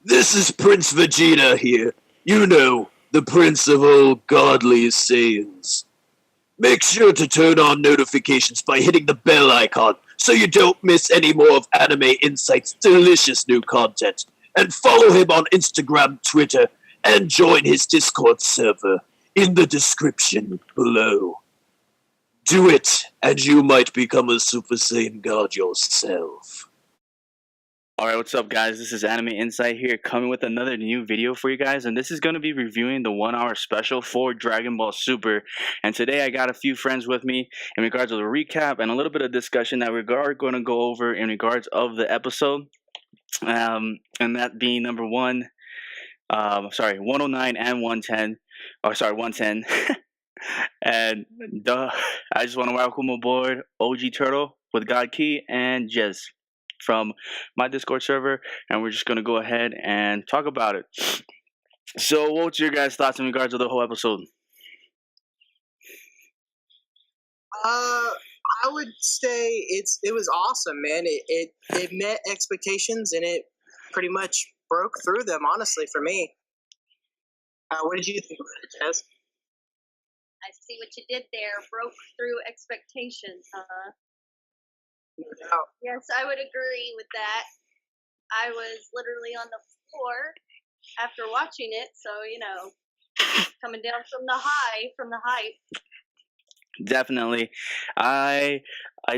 This is Prince Vegeta here. You know, the prince of all godly Saiyans. Make sure to turn on notifications by hitting the bell icon so you don't miss any more of Anime Insight's delicious new content. And follow him on Instagram, Twitter, and join his Discord server in the description below. Do it, and you might become a Super Saiyan God yourself. Alright, what's up guys? This is Anime Insight here, coming with another new video for you guys, and this is going to be reviewing the 1 hour special for Dragon Ball Super. And today I got a few friends with me in regards to the recap and a little bit of discussion that we are going to go over in regards of the episode. And that being number 109 and 110. Oh, sorry, 110. And I just want to welcome aboard OG Turtle with God Key and Jez from my Discord server, and we're just gonna go ahead and talk about it. So, what's your guys' thoughts in regards to the whole episode? I would say it was awesome, man. It met expectations and it pretty much broke through them. Honestly, for me, what did you think about it, Jess? I see what you did there. Broke through expectations, huh? No. Yes, I would agree with that. I was literally on the floor after watching it, so coming down from the hype. Definitely. I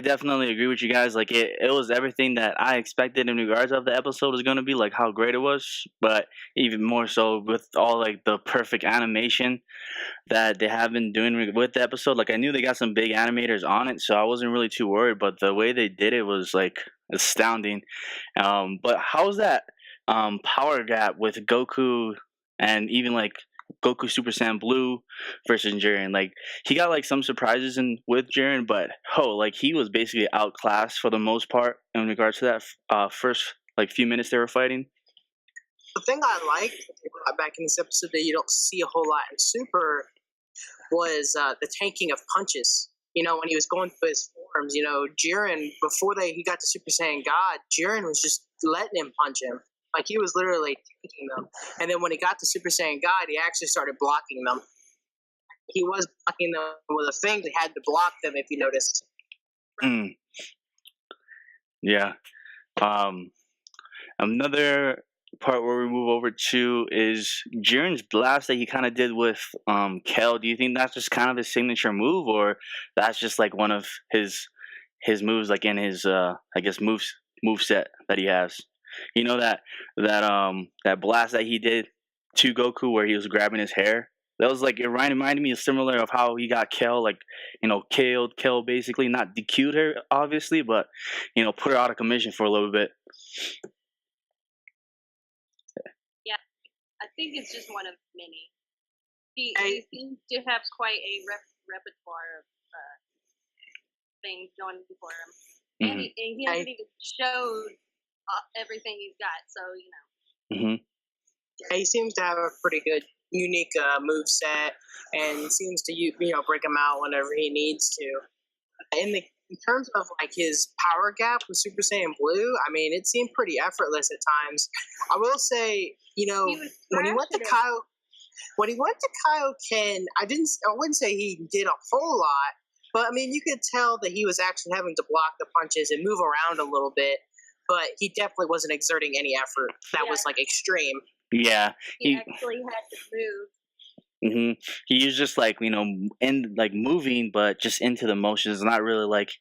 definitely agree with you guys. Like it was everything that I expected in regards of the episode was going to be, like how great it was, but even more so with all like the perfect animation that they have been doing with the episode. Like I knew they got some big animators on it, so I wasn't really too worried, but the way they did it was like astounding. But how's that power gap with Goku and even like Goku Super Saiyan Blue versus Jiren? Like he got like some surprises with Jiren, but like he was basically outclassed for the most part in regards to that first like few minutes they were fighting. The thing I liked back in this episode that you don't see a whole lot in Super was the tanking of punches. You know, when he was going through his forms, Jiren, before he got to Super Saiyan God, Jiren was just letting him punch him. Like, he was literally taking them. And then when he got to Super Saiyan God, he actually started blocking them. He was blocking them with a thing that had to block them, if you noticed. Yeah. Another part where we move over to is Jiren's blast that he kind of did with Kel. Do you think that's just kind of his signature move, or that's just like one of his moves, like in his I guess move set that he has? You know that blast that he did to Goku where he was grabbing his hair? That was like, it reminded me of similar of how he got Kel, like, killed Kel basically, not DQ'd her obviously, but put her out of commission for a little bit. Yeah, I think it's just one of many. He seems to have quite a repertoire of things going for him, and he hasn't even showed everything he's got, so Yeah, he seems to have a pretty good, unique move set, and seems to break him out whenever he needs to. In terms of like his power gap with Super Saiyan Blue, I mean, it seemed pretty effortless at times. I will say, when he went to Kaioken, I wouldn't say he did a whole lot, but I mean, you could tell that he was actually having to block the punches and move around a little bit. But he definitely wasn't exerting any effort. That was like extreme. Yeah, he actually had to move. He was just like moving, but just into the motions, not really like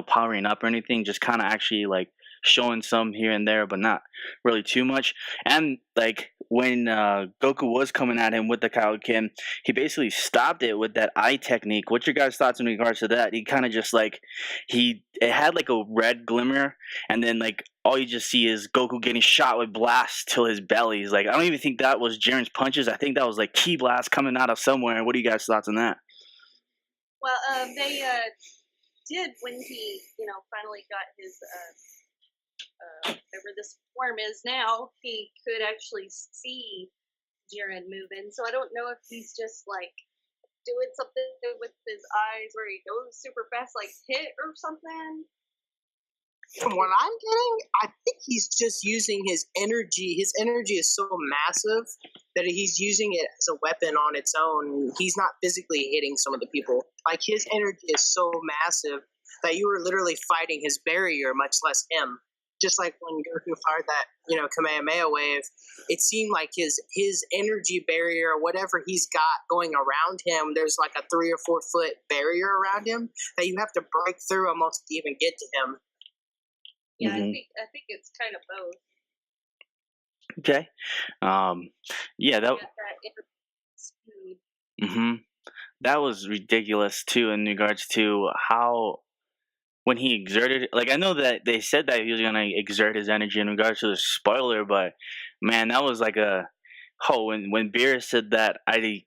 powering up or anything. Just kind of actually like showing some here and there, but not really too much. And like when Goku was coming at him with the Kaioken, he basically stopped it with that eye technique. What's your guys' thoughts in regards to that? He kind of just like it had like a red glimmer, and then like all you just see is Goku getting shot with blasts till his belly. He's like, I don't even think that was Jiren's punches. I think that was like ki blast coming out of somewhere. What are you guys' thoughts on that? Well, they did when he finally got his whatever this form is now, he could actually see Jiren moving. So I don't know if he's just like doing something with his eyes where he goes super fast, like hit or something. From what I'm getting, I think he's just using his energy. His energy is so massive that he's using it as a weapon on its own. He's not physically hitting some of the people. Like, his energy is so massive that you were literally fighting his barrier, much less him. Just like when Goku fired that, Kamehameha wave, it seemed like his energy barrier, whatever he's got going around him, there's like a 3 or 4 foot barrier around him that you have to break through almost to even get to him. Yeah, I think it's kind of both. Okay. Yeah, that. Speed. That was ridiculous too, in regards to how when he exerted. Like, I know that they said that he was gonna exert his energy in regards to the spoiler, but man, that was like when Beerus said that I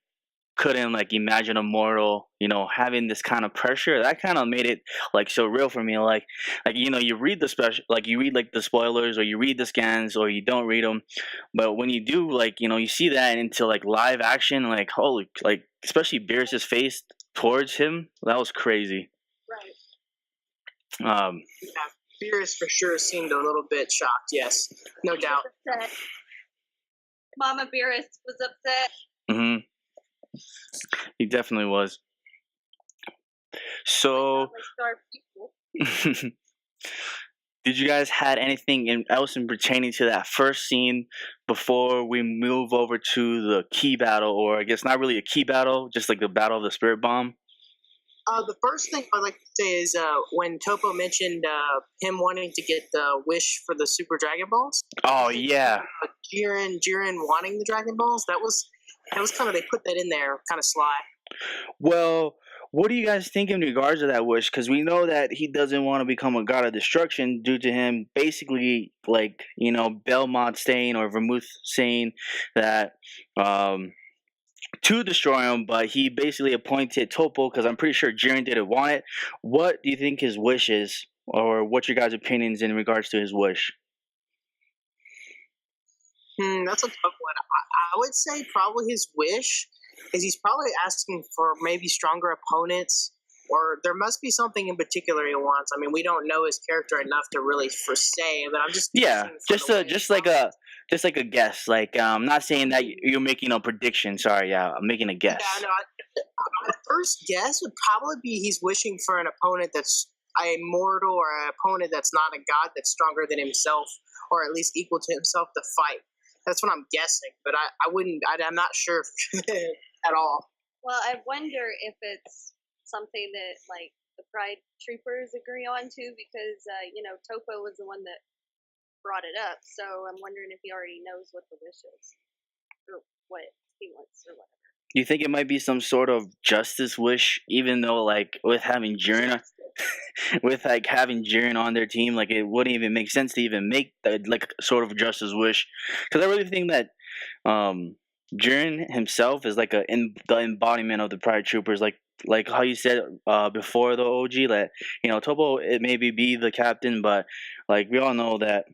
couldn't like imagine a mortal, having this kind of pressure. That kind of made it like so real for me. Like you read the special, like you read like the spoilers, or you read the scans, or you don't read them. But when you do, like you see that into like live action, like holy, like especially Beerus's face towards him, that was crazy. Right. Yeah, Beerus for sure seemed a little bit shocked. Yes, no doubt. Mama Beerus was upset. He definitely was. So, did you guys had anything else in pertaining to that first scene before we move over to the key battle, or I guess not really a key battle, just like the battle of the Spirit Bomb? The first thing I'd like to say is when Topo mentioned him wanting to get the wish for the Super Dragon Balls. Oh yeah. Jiren wanting the Dragon Balls. That was kind of, they put that in there kind of sly. Well, what do you guys think in regards to that wish? Because we know that he doesn't want to become a god of destruction due to him basically, like, Belmont saying or Vermouth saying that to destroy him, but he basically appointed Topo because I'm pretty sure Jiren didn't want it. What do you think his wish is, or what's your guys' opinions in regards to his wish? That's a tough one. I would say probably his wish is he's probably asking for maybe stronger opponents, or there must be something in particular he wants. I mean, we don't know his character enough to really say, but I'm just just like a guess. Like, I'm not saying that you're making a prediction. Sorry, I'm making a guess. Yeah, no. My first guess would probably be he's wishing for an opponent that's a mortal, or an opponent that's not a god, that's stronger than himself, or at least equal to himself to fight. That's what I'm guessing, but I'm not sure at all. Well, I wonder if it's something that, like, the Pride Troopers agree on too, because, Topo was the one that brought it up, so I'm wondering if he already knows what the wish is, or what he wants, or whatever. Do you think it might be some sort of justice wish, even though, like, with having Jiren on their team, like, it wouldn't even make sense to even make that, like, sort of justice wish? Because I really think that Jiren himself is like the embodiment of the Pride Troopers, like how you said before the OG, that Topo, it maybe be the captain, but like we all know that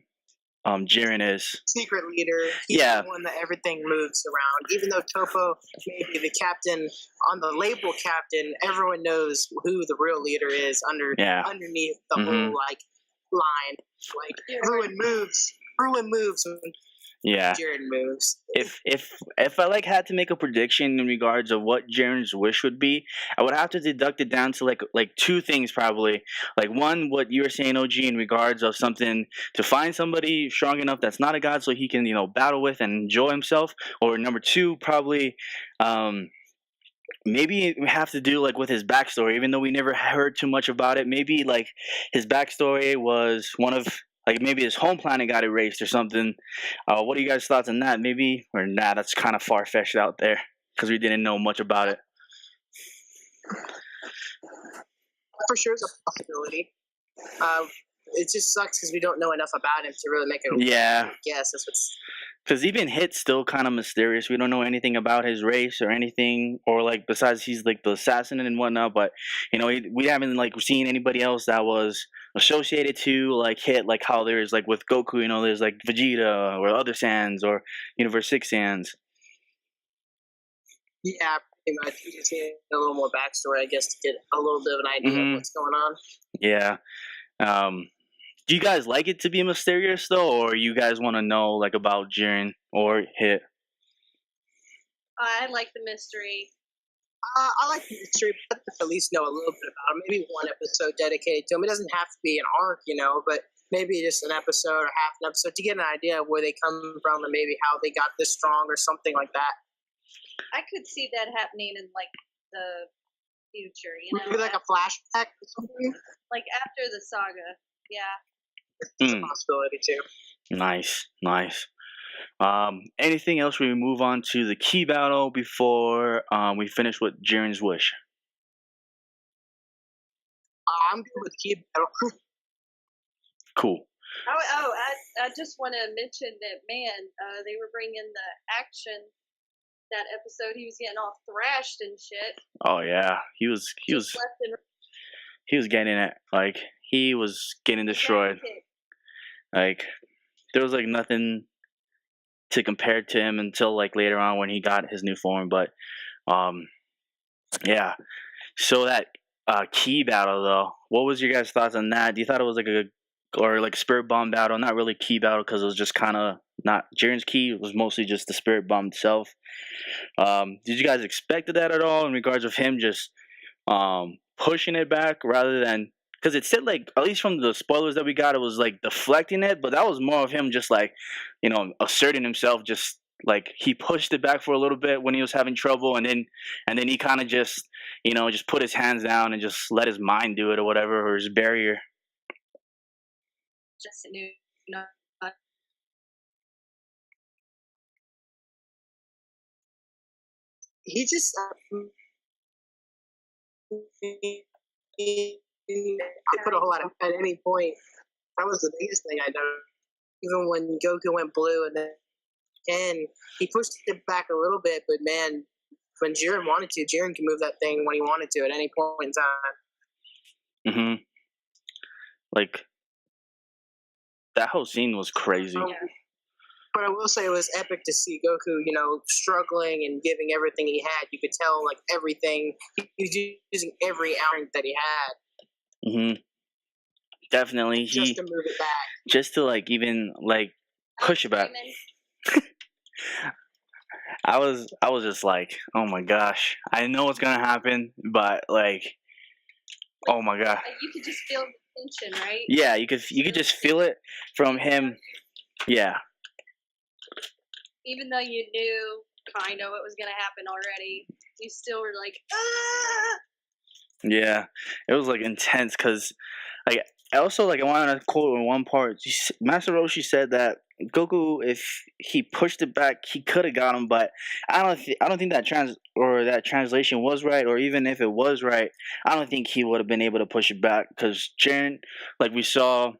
Jiren is secret leader. He's the one that everything moves around. Even though Topo may be the captain on the label captain, everyone knows who the real leader is underneath the whole line. Like everyone moves when Jiren moves. If I had to make a prediction in regards of what Jiren's wish would be, I would have to deduct it down to like two things probably. Like, one, what you were saying, OG, in regards of something to find somebody strong enough that's not a god so he can battle with and enjoy himself. Or number two, probably maybe we have to do like with his backstory, even though we never heard too much about it. Maybe like his backstory was one of, like, maybe his home planet got erased or something. What are you guys' thoughts on that? Maybe, or nah, that's kind of far-fetched out there because we didn't know much about it. For sure, it's a possibility. It just sucks because we don't know enough about him to really make a guess. That's what's. Because even Hit's still kind of mysterious. We don't know anything about his race or anything, or like besides he's like the assassin and whatnot. But we haven't like seen anybody else that was associated to like Hit, like how there's like with Goku. There's like Vegeta or other Saiyans or Universe 6 Saiyans. Yeah, pretty much. You just need a little more backstory, I guess, to get a little bit of an idea of what's going on. Yeah. Do you guys like it to be mysterious though, or you guys want to know like about Jiren or Hit? I like the mystery. I like the mystery, but at least know a little bit about him. Maybe one episode dedicated to him. It doesn't have to be an arc, but maybe just an episode or half an episode to get an idea of where they come from and maybe how they got this strong or something like that. I could see that happening in like the future, Maybe like a flashback or something. like after the saga. Yeah. It's a possibility too. Nice. Anything else? We move on to the key battle before we finish with Jiren's wish. I'm good with key battle. Cool. I just want to mention that they were bringing the action. That episode, he was getting all thrashed and shit. Oh yeah, he was getting it. Like he was getting destroyed. Like there was like nothing to compare to him until like later on when he got his new form. But yeah. So that key battle though, what was your guys' thoughts on that? Do you thought it was like spirit bomb battle? Not really key battle because it was just kind of not Jiren's key. It was mostly just the spirit bomb itself. Did you guys expect that at all in regards of him just pushing it back rather than, because it said like, at least from the spoilers that we got, it was like deflecting it, but that was more of him just like, asserting himself, just like he pushed it back for a little bit when he was having trouble, and then he kind of just just put his hands down and just let his mind do it or whatever, or his barrier. Just knew, He just I put a whole lot of at any point. That was the biggest thing I noticed. Even when Goku went blue and he pushed it back a little bit, but man, when Jiren wanted to, Jiren can move that thing when he wanted to at any point in time. Like that whole scene was crazy. But I will say it was epic to see Goku, struggling and giving everything he had. You could tell, like, everything. He was using every ounce that he had. Definitely. Just to move it back. Just to, like, even, like, push it back. I was just like, oh my gosh. I know what's going to happen, but, like, oh my god. You could just feel the tension, right? Yeah, you could just feel it from him. Yeah. Even though you knew kind of what was going to happen already, you still were like, ah! Yeah, it was like intense because, like, I wanted to quote in one part. Master Roshi said that Goku, if he pushed it back, he could have got him, but I don't think that translation was right, or even if it was right, I don't think he would have been able to push it back because Jiren, like we saw.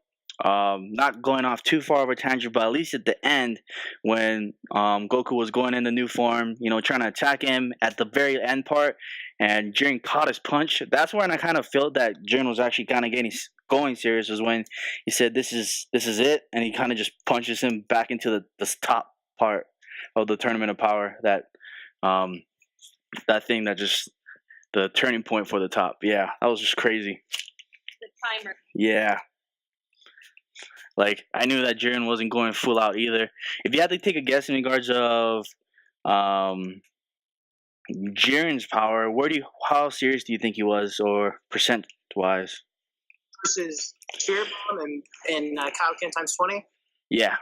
Not going off too far of a tangent, but at least at the end when Goku was going in the new form, trying to attack him at the very end part, and Jiren caught his punch. That's when I kind of felt that Jiren was actually kind of going serious. Was when he said, "This is it," and he kind of just punches him back into the top part of the Tournament of Power. That thing that just the turning point for the top. Yeah, that was just crazy. The timer. Yeah. Like, I knew that Jiren wasn't going full out either. If you had to take a guess in regards of Jiren's power, how serious do you think he was, or percent-wise? Versus Spirit Bomb and Kaioken times 20? Yeah.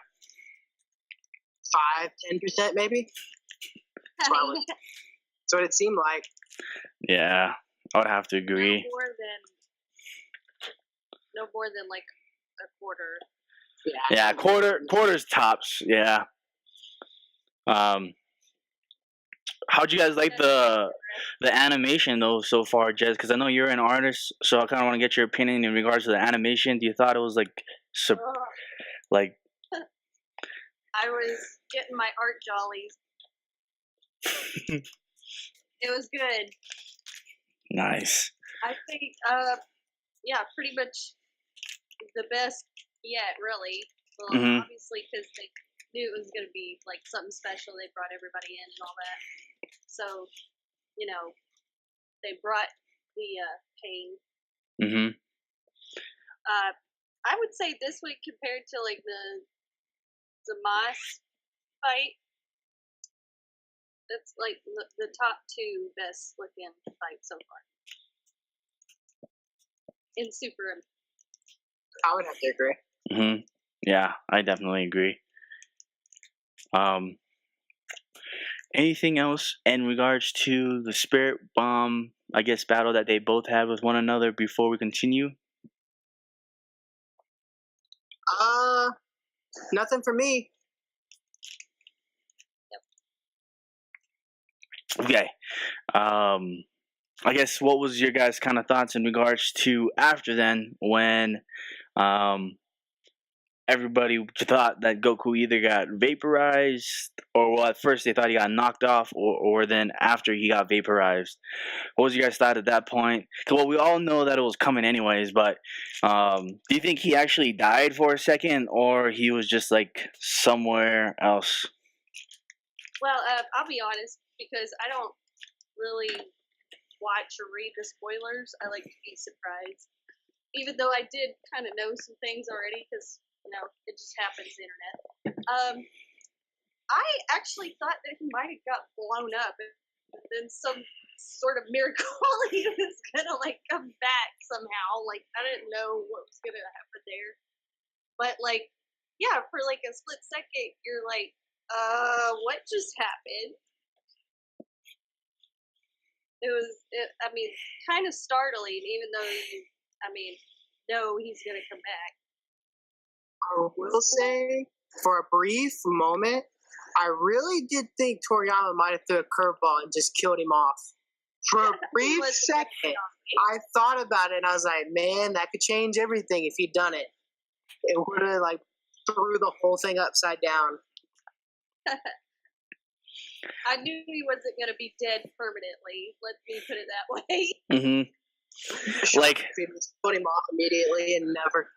5-10% maybe? That's what it seemed like. Yeah, I would have to agree. No more than like a quarter. Yeah, quarters tops. Yeah. How'd you guys like the animation though so far, Jez? Because I know you're an artist, so I kind of want to get your opinion in regards to the animation. Do you thought it was like I was getting my art jollies. It was good. Nice. I think, pretty much the best yet, really. Well, obviously, because they knew it was going to be like something special. They brought everybody in and all that. So, they brought the pain. I would say this week compared to like the Moss fight, that's like the top two best looking fights so far in Super. I would have to agree. Mm-hmm. Yeah, I definitely agree. Anything else in regards to the Spirit Bomb, I guess, battle that they both had with one another before we continue? Nothing for me. Okay. I guess what was your guys' kind of thoughts in regards to after then when everybody thought that Goku either got vaporized or, well, at first they thought he got knocked off or then after he got vaporized. What was your guys' thought at that point? Well, we all know that it was coming anyways, but do you think he actually died for a second or he was just like somewhere else? Well, I'll be honest because I don't really watch or read the spoilers. I like to be surprised, even though I did kind of know some things already because it just happens the internet. I actually thought that he might have got blown up, and then some sort of miracle he was gonna like come back somehow. Like I didn't know what was gonna happen there, but like yeah, for like a split second, you're like, what just happened? It was, kind of startling, even though know he's gonna come back. I will say, for a brief moment, I really did think Toriyama might have threw a curveball and just killed him off. For a brief second, I thought about it and I was like, man, that could change everything if he'd done it. It would have like threw the whole thing upside down. I knew he wasn't going to be dead permanently. Let me put it that way. Mm-hmm. Like, he just put him off immediately and never.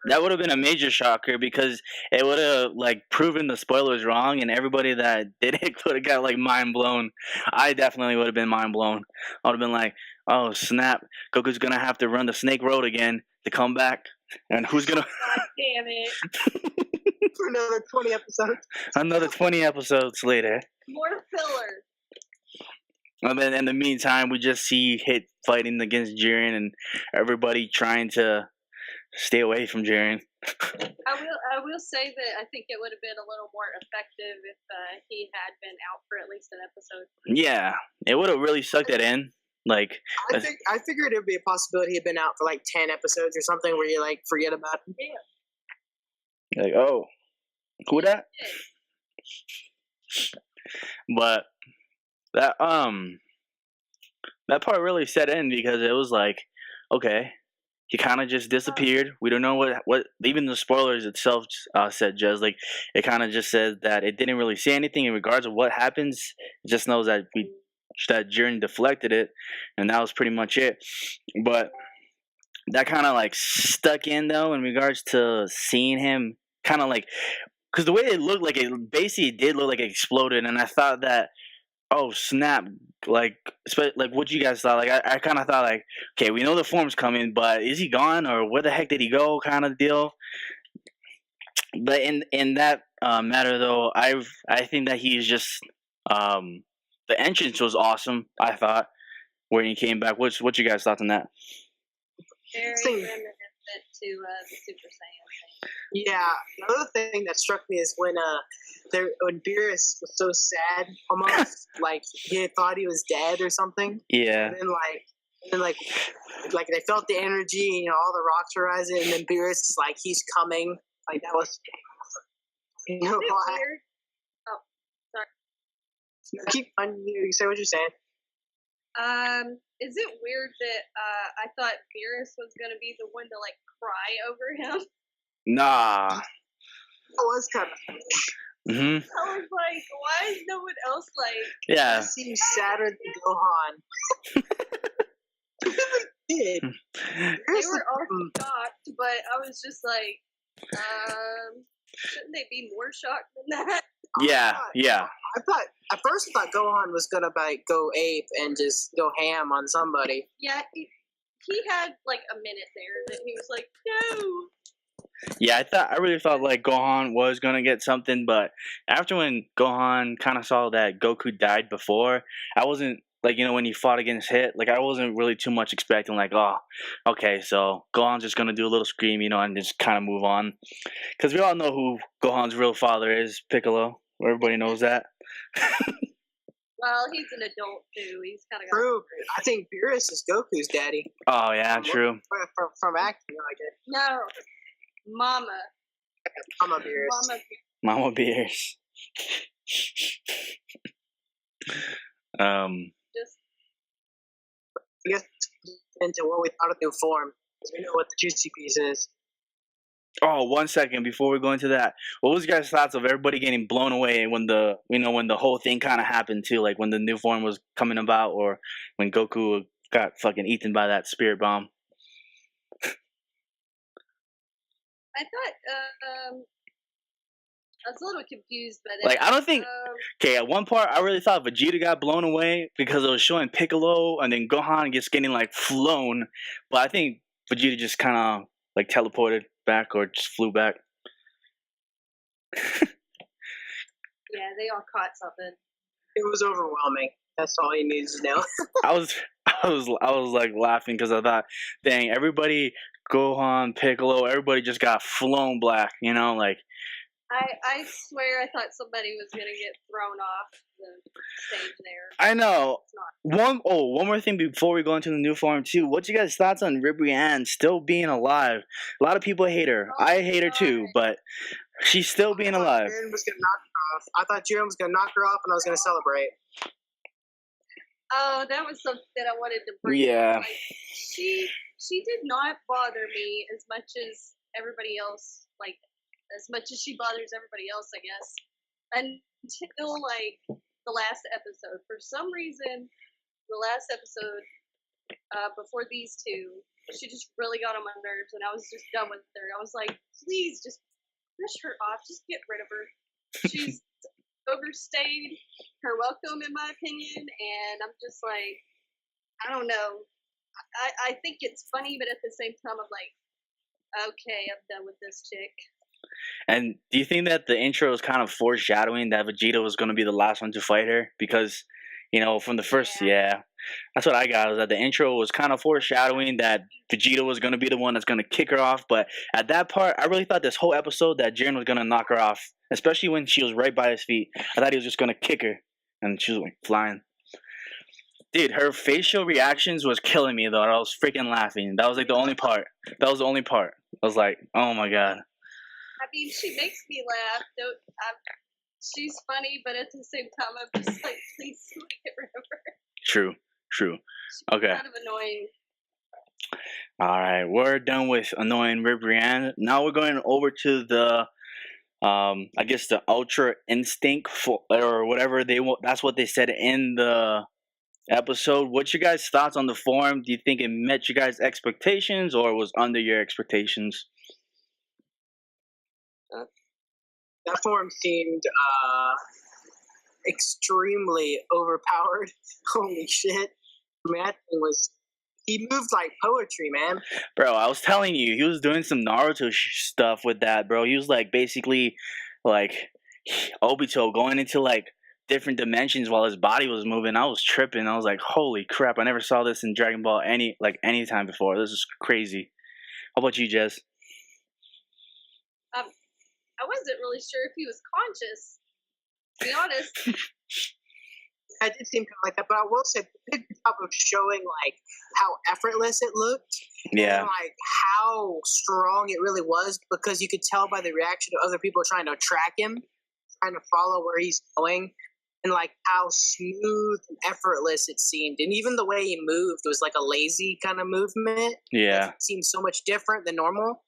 That would have been a major shocker because it would have like proven the spoilers wrong, and everybody that did it would have got like mind blown. I definitely would have been mind blown. I would have been like, "Oh snap! Goku's gonna have to run the Snake Road again to come back, and who's gonna?" God damn it! For another 20 episodes. Another 20 episodes later. More filler. And then in the meantime, we just see Hit fighting against Jiren and everybody trying to stay away from Jiren. I will say that I think it would have been a little more effective if he had been out for at least an episode. Yeah, it would have really sucked it in. Like, I figured it would be a possibility he'd been out for like 10 episodes or something where you like forget about him. Yeah. Like, oh, who that? But that part really set in because it was like, okay, he kind of just disappeared. We don't know what even the spoilers itself said. Just like it kind of just said that it didn't really say anything in regards of what happens. It just knows that that Jiren deflected it, and that was pretty much it. But that kind of like stuck in though in regards to seeing him kind of like, because the way it looked like, it basically did look like it exploded, and I thought that, oh snap, like what you guys thought. Like I kind of thought like, okay, we know the form's coming, but is he gone or where the heck did he go, kind of deal. But in that matter though, I think that he's just the entrance was awesome. I thought when he came back. What you guys thought on that? Very reminiscent to the Super Saiyan thing. Yeah, another thing that struck me is when Beerus was so sad, almost like he thought he was dead or something. Yeah. And then like they felt the energy, all the rocks were rising, and then Beerus is like, he's coming. Like that was. You know why? Weird? Oh, sorry. Keep on. You say what you're saying. Is it weird that I thought Beerus was gonna be the one to like cry over him? Nah. It was kind of. Mhm. I was like, why is no one else like? Yeah. He seems sadder than Gohan. Did. They were all shocked, but I was just like, shouldn't they be more shocked than that? Yeah. I thought Gohan was gonna go ape and just go ham on somebody. Yeah, he had like a minute there that he was like, no. Yeah, I really thought like Gohan was gonna get something, but after when Gohan kind of saw that Goku died before, I wasn't like when he fought against Hit, like I wasn't really too much expecting like, oh, okay, so Gohan's just gonna do a little scream, and just kind of move on, because we all know who Gohan's real father is, Piccolo. Everybody knows that. Well, he's an adult too. He's kind of True. I think Beerus is Goku's daddy. Oh yeah, true. From acting like it. no, Mama. Mama Beerus. Mama Beers. Just I guess into what we thought of new form. Because we know what the juicy piece is. Oh, 1 second before we go into that. What was your guys' thoughts of everybody getting blown away when the when the whole thing kind of happened too, like when the new form was coming about, or when Goku got fucking eaten by that spirit bomb? I thought I was a little confused by that. Like I don't think. Okay, at one part I really thought Vegeta got blown away because it was showing Piccolo, and then Gohan gets getting like flown, but I think Vegeta just kind of like teleported back or just flew back. Yeah, they all caught something. It was overwhelming. That's all you needed to know. I was like laughing because I thought, dang, everybody, Gohan, Piccolo, everybody just got flown black, like. I swear I thought somebody was gonna get thrown off the stage there. I know. One more thing before we go into the new form too. What's your guys' thoughts on Ribrianne still being alive? A lot of people hate her. Oh, I hate her too, but she's still being alive. I thought Jiren was gonna knock her off, and I was gonna celebrate. Oh, that was something that I wanted to bring Yeah. up. Like, she did not bother me as much as everybody else, like as much as she bothers everybody else, I guess. Until like the last episode. For some reason, the last episode before these two, she just really got on my nerves, and I was just done with her. I was like, please just push her off, just get rid of her. She's overstayed her welcome, in my opinion, and I'm just like, I don't know. I think it's funny, but at the same time, I'm like, okay, I'm done with this chick. And do you think that the intro is kind of foreshadowing that Vegeta was going to be the last one to fight her? Because, from the first, that's what I got, is that the intro was kind of foreshadowing that Vegeta was going to be the one that's going to kick her off. But at that part, I really thought this whole episode that Jiren was going to knock her off, especially when she was right by his feet. I thought he was just going to kick her, and she was like flying. Dude, her facial reactions was killing me, though. I was freaking laughing. That was like the only part. That was the only part. I was like, oh my god. I mean, she makes me laugh. She's funny, but at the same time, I'm just like, please get rid of her. True. She's Okay. kind of annoying. All right, we're done with annoying Ribrianne. Now we're going over to the, I guess the Ultra Instinct or whatever that's what they said in the episode. What's your guys' thoughts on the form? Do you think it met your guys' expectations or was under your expectations? That form seemed extremely overpowered. Holy shit. Man, he moved like poetry, man. Bro, I was telling you, he was doing some Naruto stuff with that, bro. He was like basically like Obito going into like different dimensions while his body was moving. I was tripping. I was like, holy crap, I never saw this in Dragon Ball any time before. This is crazy. How about you, Jess? I wasn't really sure if he was conscious, to be honest. I did seem kind of like that, but I will say the good job of showing like how effortless it looked, Yeah. and like how strong it really was, because you could tell by the reaction of other people trying to track him, trying to follow where he's going, and like how smooth and effortless it seemed, and even the way he moved was like a lazy kind of movement. Yeah. It seemed so much different than normal.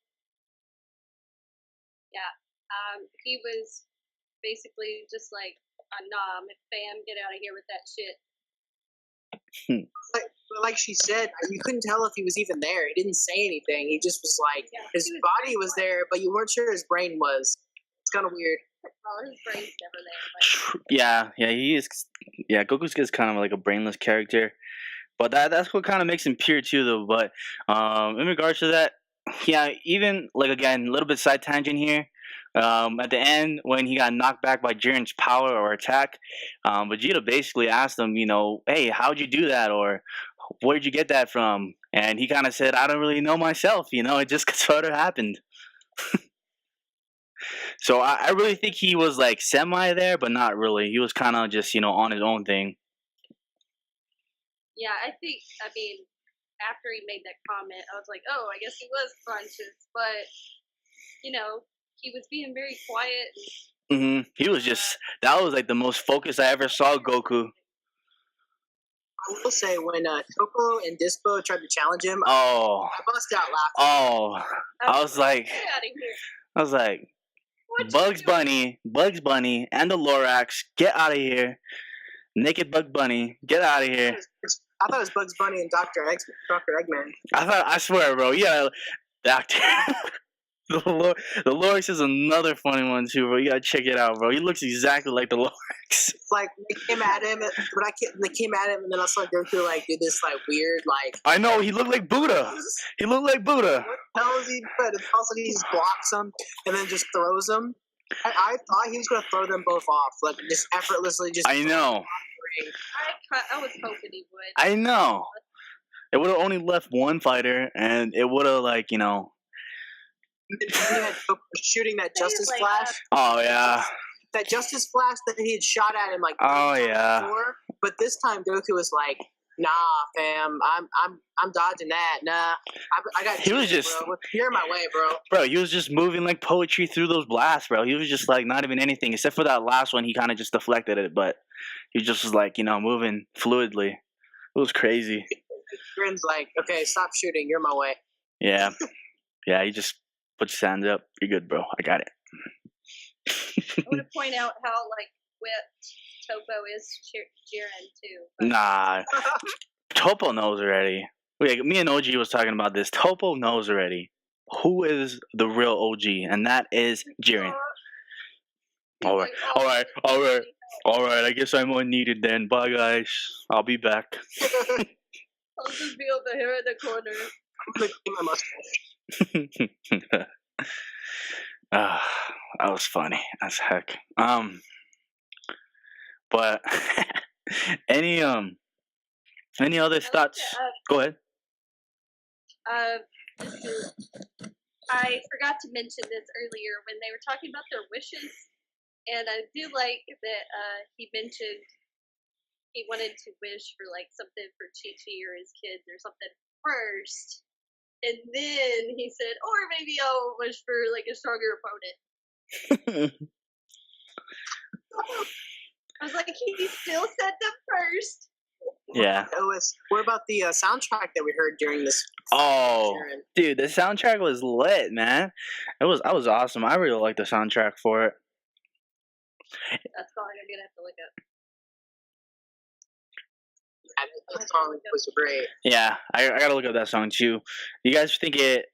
He was basically just like, nah, fam, get out of here with that shit. Like she said, you couldn't tell if he was even there. He didn't say anything. He just was like, his body was there, but you weren't sure his brain was. It's kind of weird. Well, his brain's never there. But... Yeah, he is. Yeah, Goku's is kind of like a brainless character, but that's what kind of makes him pure too, though. But in regards to that, yeah, even like again, a little bit side tangent here. At the end, when he got knocked back by Jiren's power or attack, Vegeta basically asked him, hey, how'd you do that, or where'd you get that from? And he kind of said, I don't really know myself. It just sort of happened. So I really think he was like semi there, but not really. He was kind of just on his own thing. Yeah, I mean, after he made that comment, I was like, oh, I guess he was conscious, but he was being very quiet. He was that was like the most focused I ever saw Goku. I will say when Toko and Dispo tried to challenge him, Oh, I bust out laughing. I was like, Get out of here. Bugs Bunny, and the Lorax, get out of here. Naked Bug Bunny, get out of here. I thought it was Bugs Bunny and Dr. Eggman. I swear, bro. Yeah, Doctor. The Lorax is another funny one too, bro. You gotta check it out, bro. He looks exactly like the Lorax. Like they came at him, and then I saw Goku like do this like weird like. I know he looked like Buddha. He looked like Buddha. What the hell is he doing? And also he just blocks them and then just throws them. I thought he was gonna throw them both off, like just effortlessly. I know. I was hoping he would. I know. It would have only left one fighter, and it would have He had shooting that Justice Flash. Oh yeah. That Justice Flash that he had shot at him like. Oh yeah. Before, but this time Goku was like, "Nah, fam, I'm dodging that. Nah, I got." He was just. Bro. You're in my way, bro. Bro, he was just moving like poetry through those blasts, bro. He was just like not even anything except for that last one. He kind of just deflected it, but he just was like moving fluidly. It was crazy. Grin's like, "Okay, stop shooting. You're in my way." Yeah, yeah. He just put his hands up. You're good, bro. I got it. I want to point out how whipped Topo is Jiren too. But... Nah, Topo knows already. Wait, me and OG was talking about this. Topo knows already who is the real OG, and that is Jiren. All right. I guess I'm unneeded then. Bye, guys. I'll be back. I'll just be over here in the corner. I'm gonna keep my mustache. That was funny as heck. But any other thoughts? Go ahead. I forgot to mention this earlier when they were talking about their wishes, and I do like that he mentioned he wanted to wish for something for Chi-Chi or his kids or something first. And then he said, or maybe I'll wish for a stronger opponent. I was like, he still said them first. Yeah. What about the soundtrack that we heard during this? Oh, dude, the soundtrack was lit, man. I was awesome. I really liked the soundtrack for it. That's all I'm gonna have to look up. That song was great. Yeah, I gotta look up that song too. You guys think the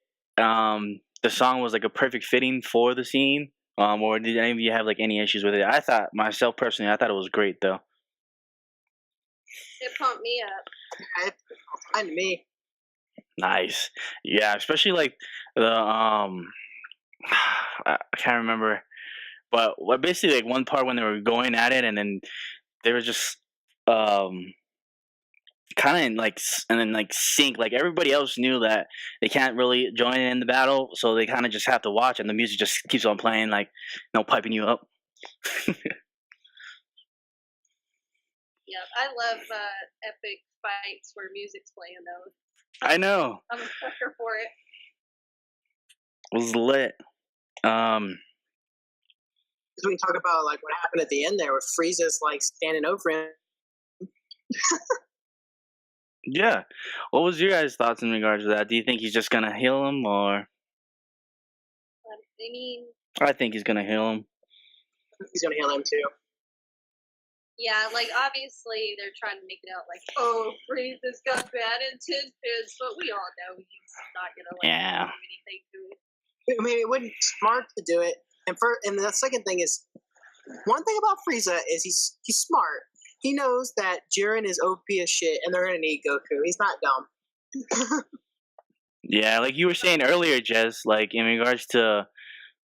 song was a perfect fitting for the scene, or did any of you have any issues with it? I thought myself personally, I thought it was great though. It pumped me up. It fine to me. Nice, yeah, especially the I can't remember, but basically one part when they were going at it, and then they were just kind of and then sync. Everybody else knew that they can't really join in the battle, so they kind of just have to watch, and the music just keeps on playing, piping you up. Yeah, I love epic fights where music's playing those. I know. I'm a sucker for it. It was lit. We can talk about what happened at the end there, where Frieza's standing over him. Yeah. What was your guys' thoughts in regards to that? Do you think he's just gonna heal him, or? I think he's gonna heal him. He's gonna heal him too. Yeah, obviously they're trying to make it out oh, Frieza's got bad intentions, but we all know he's not gonna do anything to it. I mean, it wouldn't be smart to do it. And the second thing is, one thing about Frieza is he's smart. He knows that Jiren is OP as shit, and they're gonna need Goku. He's not dumb. Yeah, like you were saying earlier, Jess, like in regards to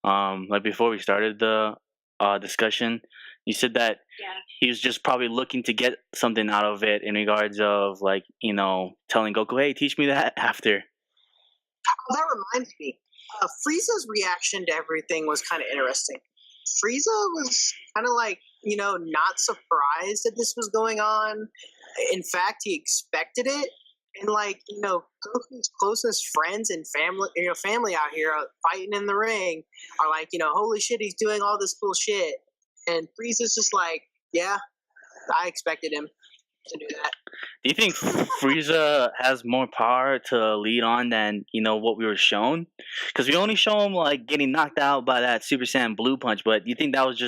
like before we started the discussion, you said that Yeah. he was just probably looking to get something out of it in regards of like, telling Goku, "Hey, teach me that after." Oh, that reminds me. Frieza's reaction to everything was kind of interesting. Frieza was kind of like, not surprised that this was going on. In fact, he expected it. And like, Goku's closest friends and family out here fighting in the ring are like, holy shit, he's doing all this cool shit. And Frieza's just like, yeah, I expected him to do that. Do you think Frieza has more power to lead on than what we were shown? Because we only show him like getting knocked out by that Super Saiyan Blue punch. But do you think that was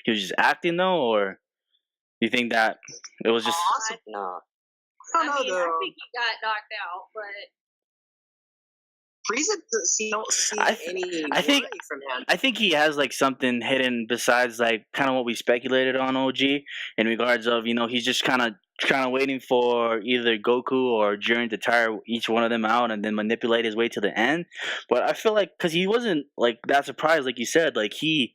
he was just acting though, or do you think that it was just? No. I mean, I think he got knocked out, but Frieza don't see any I think worry from him. I think he has like something hidden besides like kind of what we speculated on OG in regards of he's just kind of waiting for either Goku or Jiren to tire each one of them out and then manipulate his way to the end. But I feel like because he wasn't like that surprised, like you said, like he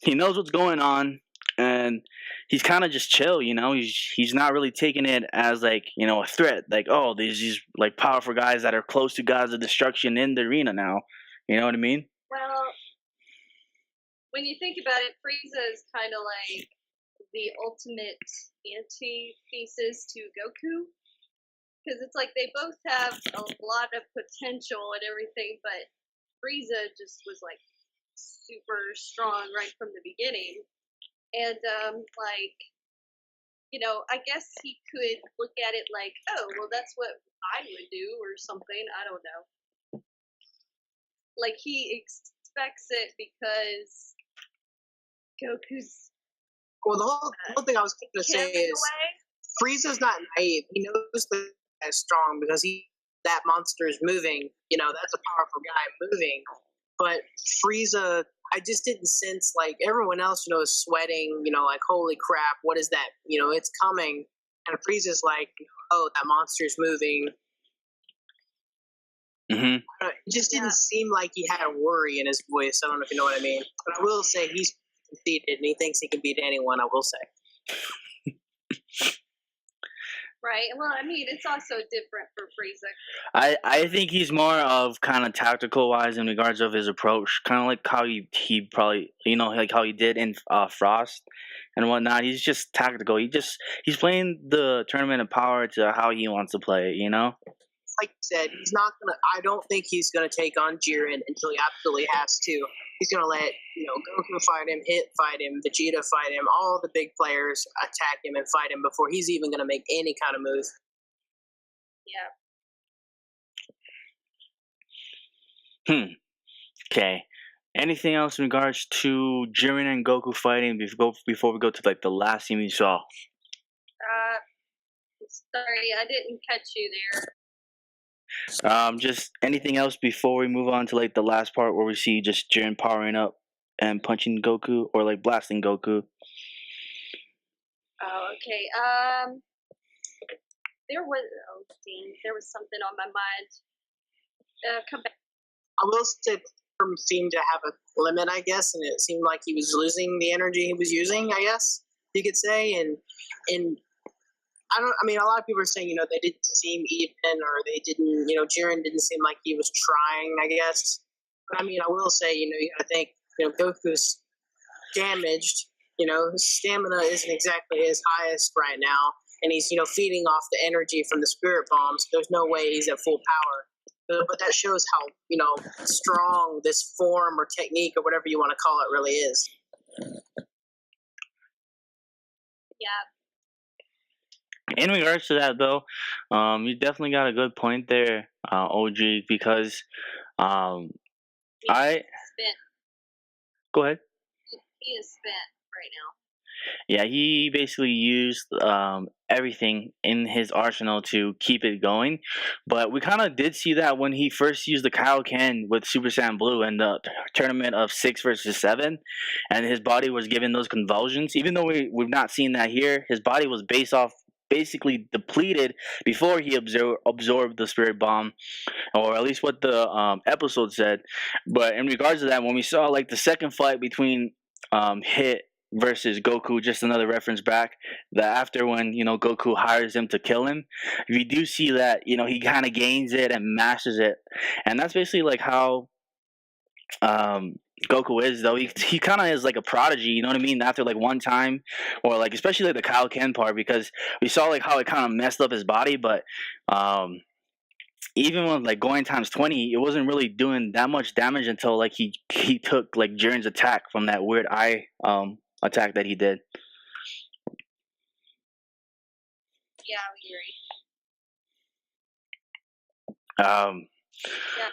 knows what's going on and he's kind of just chill, he's not really taking it as like a threat, like, oh, these like powerful guys that are close to gods of destruction in the arena now, you know what I mean? well, when you think about it, Frieza is kind of like the ultimate antithesis to Goku, because it's like they both have a lot of potential and everything, but Frieza just was like super strong right from the beginning. And I guess he could look at it like, oh, well, that's what I would do or something. I don't know. Like he expects it because Goku's. Well, the whole thing I was going to say is Frieza's not naive. He knows that he's strong because that monster is moving. That's a powerful guy moving. But Frieza, I just didn't sense like everyone else, is sweating. Like holy crap, what is that? It's coming, and Frieza's like, oh, that monster's moving. Mm-hmm. It just didn't seem like he had a worry in his voice. I don't know if you know what I mean. But I will say he's conceited and he thinks he can beat anyone. I will say. Right. Well, I mean, it's also different for Frieza. I think he's more of kind of tactical wise in regards of his approach, kind of like how he probably like how he did in Frost and whatnot. He's just tactical. He's playing the tournament of power to how he wants to play it. Like you said, he's not gonna. I don't think he's gonna take on Jiren until he absolutely has to. He's gonna let Goku fight him, fight him, Vegeta fight him, all the big players attack him and fight him before he's even gonna make any kind of move. Yeah. Okay. Anything else in regards to Jiren and Goku fighting before we go to like the last scene we saw? Sorry, I didn't catch you there. Just anything else before we move on to like the last part where we see just Jiren powering up and punching Goku or like blasting Goku. Oh, okay. There was something on my mind. Come back. I will say, seemed to have a limit, I guess, and it seemed like he was losing the energy he was using, I guess you could say, and a lot of people are saying, they didn't seem even, or they didn't, Jiren didn't seem like he was trying, I guess. But I will say, you gotta think, Goku's damaged, his stamina isn't exactly his highest right now, and he's, feeding off the energy from the spirit bombs. There's no way he's at full power. But that shows how, strong this form or technique or whatever you want to call it really is. Yeah. In regards to that, though, you definitely got a good point there, OG, because I... Spent. Go ahead. He is spent right now. Yeah, he basically used everything in his arsenal to keep it going. But we kind of did see that when he first used the Kaioken with Super Saiyan Blue in the tournament of 6 versus 7, and his body was given those convulsions. Even though we've not seen that here, his body was based off basically depleted before he absorbed the spirit bomb, or at least what the episode said. But in regards to that, when we saw like the second fight between Hit versus Goku, just another reference back, that after when Goku hires him to kill him, we do see that he kind of gains it and masters it, and that's basically like how Goku is, though. He kind of is like a prodigy, you know what I mean? After like one time, or like especially like the Kaioken part, because we saw like how it kind of messed up his body, but even with like going times 20, it wasn't really doing that much damage until like he took like Jiren's attack from that weird eye attack that he did. Yeah, we agree. Yeah.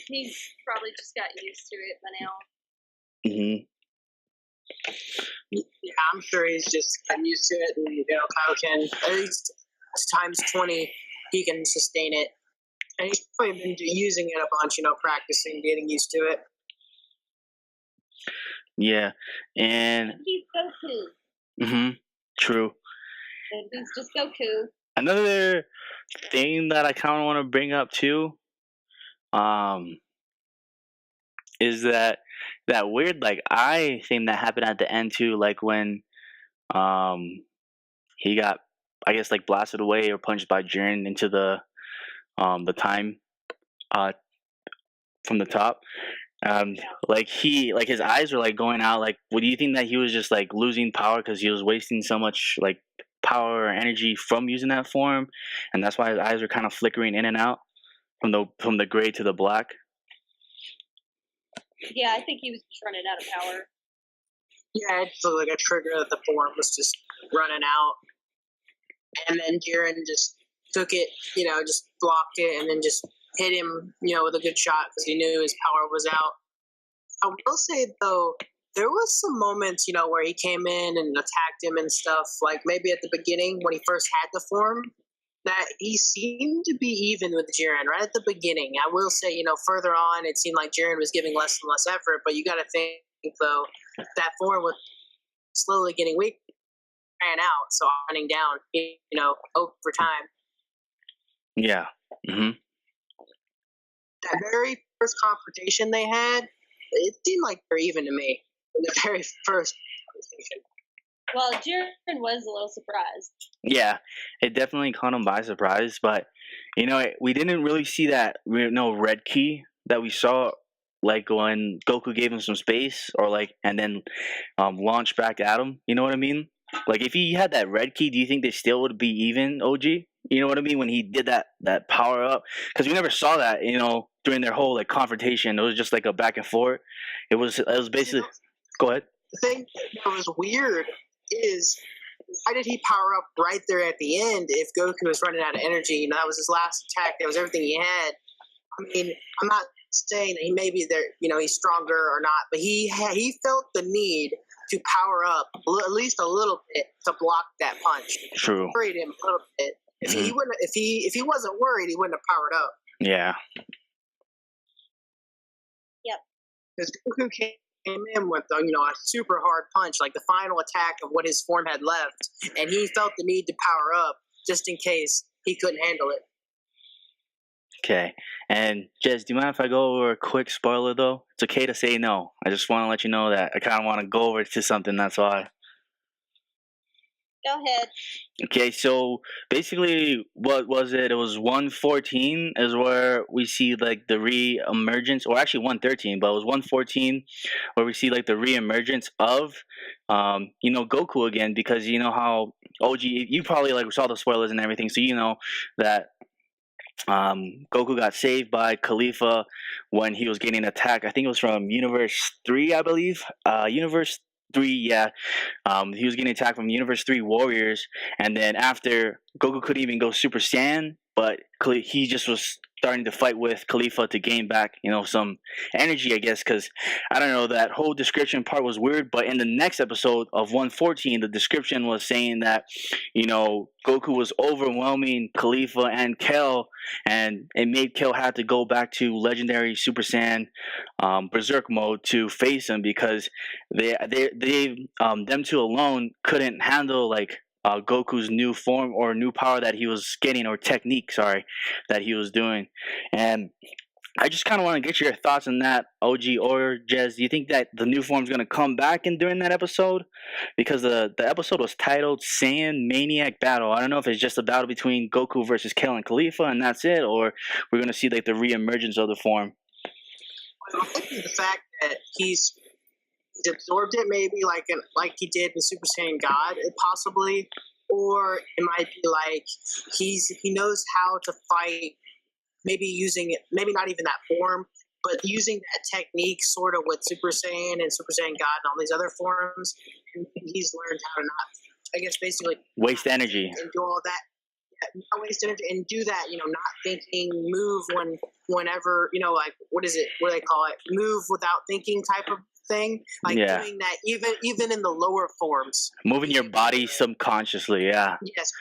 He's probably just got used to it by now. Mm-hmm. Yeah, I'm sure he's just gotten used to it, and Kyle can at least times 20, he can sustain it, and he's probably been using it a bunch, practicing, getting used to it. Yeah, and he's Goku. Mm-hmm. True. And he's just Goku. Another thing that I kind of want to bring up too, is that weird like eye thing that happened at the end too, like when he got, I guess, like blasted away or punched by Jiren into the time from the top. Like his eyes were like going out. Like, do you think that he was just like losing power because he was wasting so much like power or energy from using that form, and that's why his eyes were kind of flickering in and out from the gray to the black? Yeah, I think he was just running out of power. Yeah, it felt like a trigger that the form was just running out. And then Jiren just took it, just blocked it, and then just hit him, with a good shot because he knew his power was out. I will say, though, there was some moments, where he came in and attacked him and stuff, like maybe at the beginning when he first had the form, that he seemed to be even with Jiren right at the beginning. I will say, further on, it seemed like Jiren was giving less and less effort, but you got to think, though, that form was slowly getting weak, ran out, so running down, over time. Yeah. Mm-hmm. That very first confrontation they had, it seemed like they're even to me. The very first confrontation. Well, Jiren was a little surprised. Yeah, it definitely caught him by surprise, but we didn't really see that red key that we saw like when Goku gave him some space, or like and then launched back at him. You know what I mean? Like if he had that red key, do you think they still would be even, OG? You know what I mean? When he did that power up, because we never saw that. During their whole like confrontation, it was just like a back and forth. It was basically. Go ahead. The thing that was weird is, why did he power up right there at the end if Goku was running out of energy? That was his last attack. That was everything he had. I mean, I'm not saying that he maybe he's stronger or not, but he felt the need to power up at least a little bit to block that punch. True. Worried him a little bit. If he wouldn't, if he wasn't worried, he wouldn't have powered up. Yeah. Yep. Because Goku came in with a super hard punch, like the final attack of what his form had left, and he felt the need to power up just in case he couldn't handle it. Okay. And Jez, do you mind if I go over a quick spoiler though? It's okay to say no. I just want to let you know that I kind of want to go over to something. That's why. Go ahead. Okay, so basically, what was it? It was 114 is where we see like the re-emergence, or actually 113, but it was 114 where we see like the re-emergence of, Goku again, because you know how OG, you probably like saw the spoilers and everything, so you know that Goku got saved by Khalifa when he was getting attacked. I think it was from Universe 3, I believe. Universe 3, yeah. He was getting attacked from Universe 3 warriors, and then after, Goku couldn't even go Super Saiyan, but he just was starting to fight with Khalifa to gain back, some energy, I guess, because, I don't know, that whole description part was weird, but in the next episode of 114, the description was saying that, Goku was overwhelming Khalifa and Kel, and it made Kel have to go back to Legendary Super Saiyan Berserk mode to face him, because them two alone couldn't handle, like, Goku's new form or new power that he was getting, or technique, sorry, that he was doing. And I just kind of want to get your thoughts on that, OG or Jez. Do you think that the new form's going to come back in during that episode? Because the episode was titled Saiyan Maniac Battle. I don't know if it's just a battle between Goku versus Kale and Khalifa and that's it, or we're going to see like the reemergence of the form. I think the fact that he's absorbed it, maybe like he did with Super Saiyan God, possibly, or it might be like he knows how to fight. Maybe using it, maybe not even that form, but using that technique sort of with Super Saiyan and Super Saiyan God and all these other forms. And he's learned how to not, I guess, basically waste energy and do all that. Not waste energy and do that. Not thinking, move whenever. Like what is it? What do they call it? Move without thinking type of thing. Like doing that even in the lower forms. Moving your body subconsciously. Yeah. Yes.